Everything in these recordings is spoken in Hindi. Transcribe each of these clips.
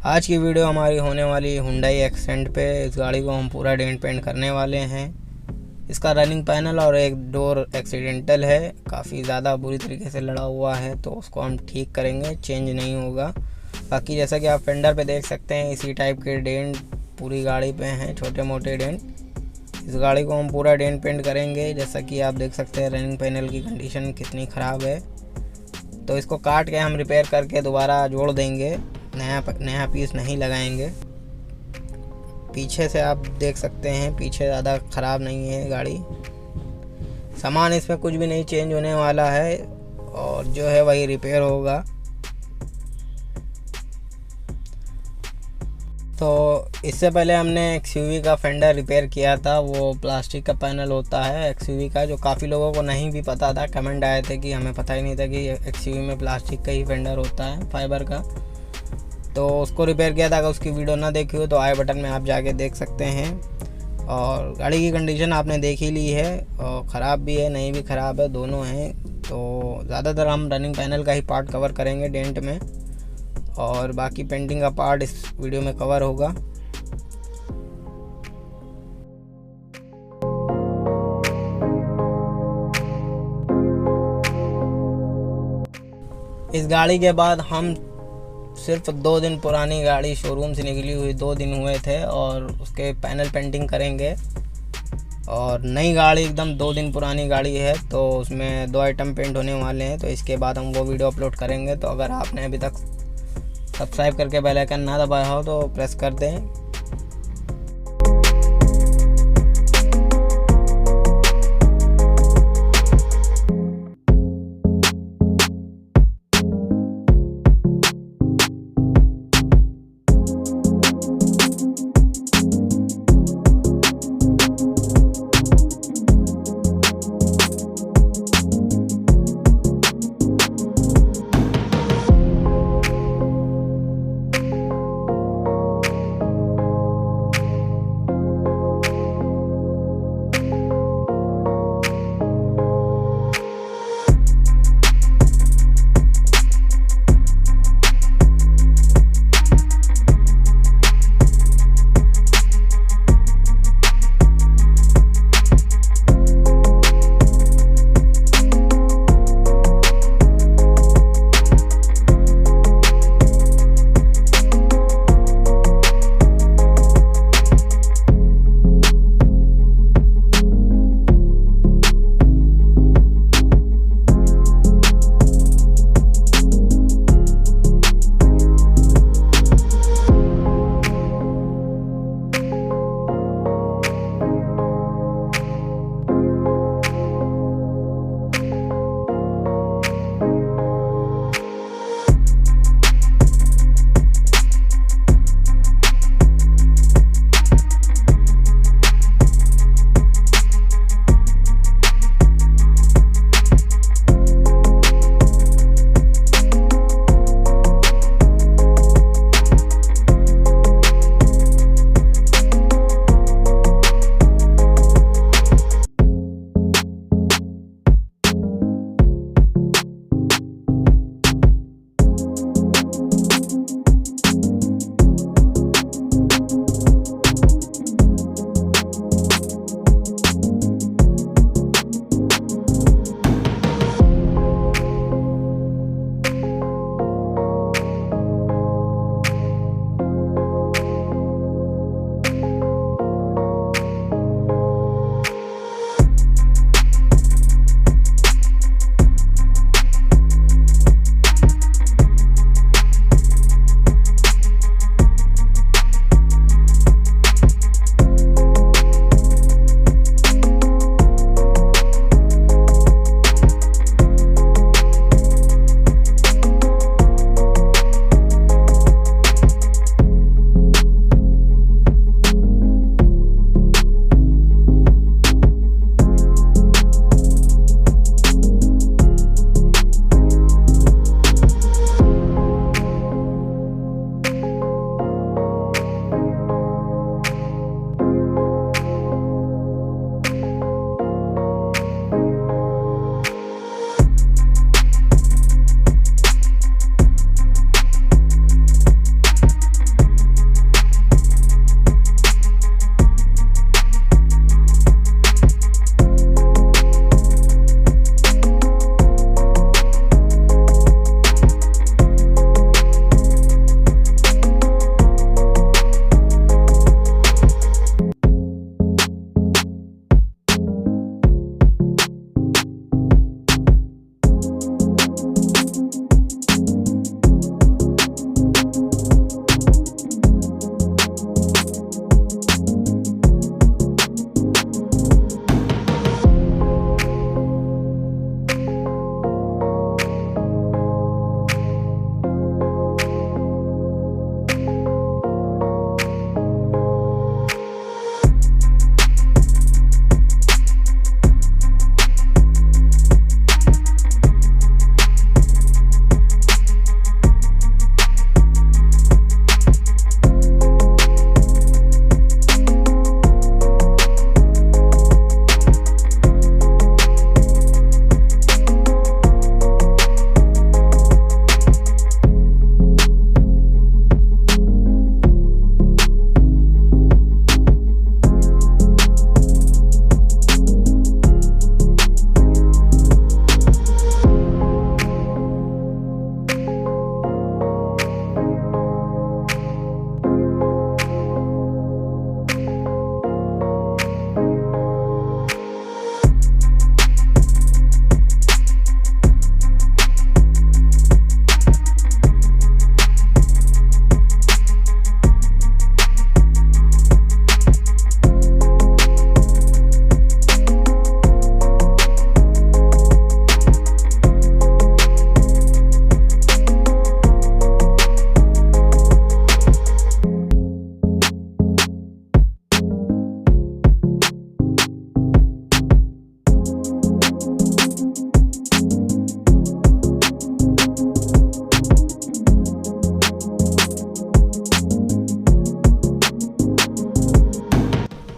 आज की वीडियो हमारी होने वाली हुंडई एक्सेंट पे। इस गाड़ी को हम पूरा डेंट पेंट करने वाले हैं। इसका रनिंग पैनल और एक डोर एक्सीडेंटल है, काफ़ी ज़्यादा बुरी तरीके से लड़ा हुआ है, तो उसको हम ठीक करेंगे, चेंज नहीं होगा। बाकी जैसा कि आप फेंडर पे देख सकते हैं, इसी टाइप के डेंट पूरी गाड़ी पे हैं, छोटे मोटे डेंट। इस गाड़ी को हम पूरा डेंट पेंट करेंगे। जैसा कि आप देख सकते हैं रनिंग पैनल की कंडीशन कितनी ख़राब है, तो इसको काट के हम रिपेयर करके दोबारा जोड़ देंगे, नया पीस नहीं लगाएंगे। पीछे से आप देख सकते हैं, पीछे ज़्यादा ख़राब नहीं है गाड़ी। सामान इसमें कुछ भी नहीं चेंज होने वाला है, और जो है वही रिपेयर होगा। तो इससे पहले हमने एक्सयूवी का फेंडर रिपेयर किया था। वो प्लास्टिक का पैनल होता है एक्सयूवी का, जो काफ़ी लोगों को नहीं भी पता था। कमेंट आए थे कि हमें पता ही नहीं था कि एक्सयूवी में प्लास्टिक का ही फेंडर होता है, फाइबर का। तो उसको रिपेयर किया था। अगर उसकी वीडियो ना देखी हो तो आई बटन में आप जाके देख सकते हैं। और गाड़ी की कंडीशन आपने देख ही ली है, और ख़राब भी है, नहीं भी ख़राब है, दोनों हैं। तो ज़्यादातर हम रनिंग पैनल का ही पार्ट कवर करेंगे डेंट में, और बाकी पेंटिंग का पार्ट इस वीडियो में कवर होगा। इस गाड़ी के बाद हम सिर्फ 2 दिन पुरानी गाड़ी शोरूम से निकली हुई 2 दिन हुए थे, और उसके पैनल पेंटिंग करेंगे। और नई गाड़ी एकदम 2 दिन पुरानी गाड़ी है, तो उसमें 2 आइटम पेंट होने वाले हैं। तो इसके बाद हम वो वीडियो अपलोड करेंगे। तो अगर आपने अभी तक सब्सक्राइब करके बेल आइकन ना दबाया हो तो प्रेस कर दें।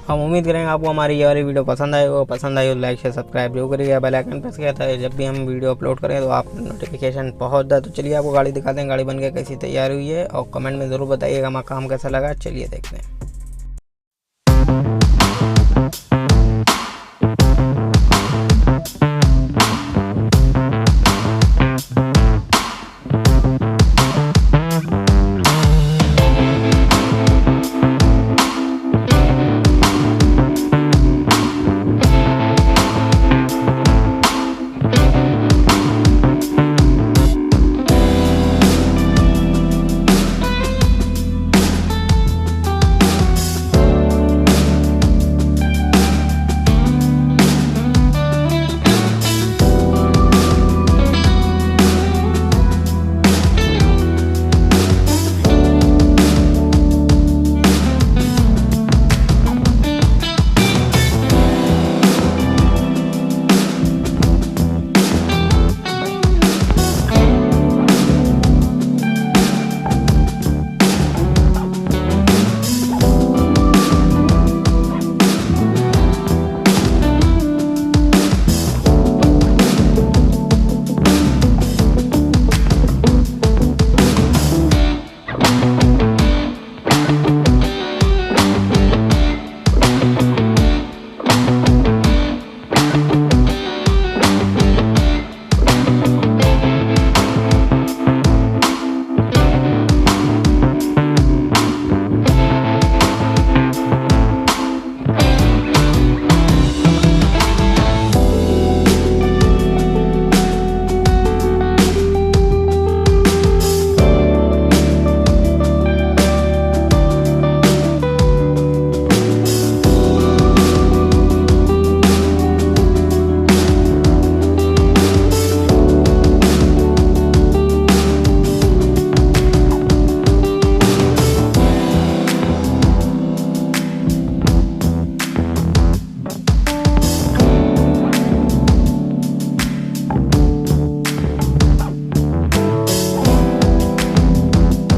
हम उम्मीद करेंगे आपको हमारी ये वाली वीडियो पसंद आएगी। पसंद आई हो लाइक शेयर सब्सक्राइब जरूर करिएगा, बेल आइकन प्रेस किया था जब भी हम वीडियो अपलोड करें तो आप नोटिफिकेशन पहुंच जाए। तो चलिए आपको गाड़ी दिखाते हैं, गाड़ी बन के कैसी तैयार हुई है, और कमेंट में ज़रूर बताइएगा हमारा काम कैसा लगा। चलिए देखते हैं।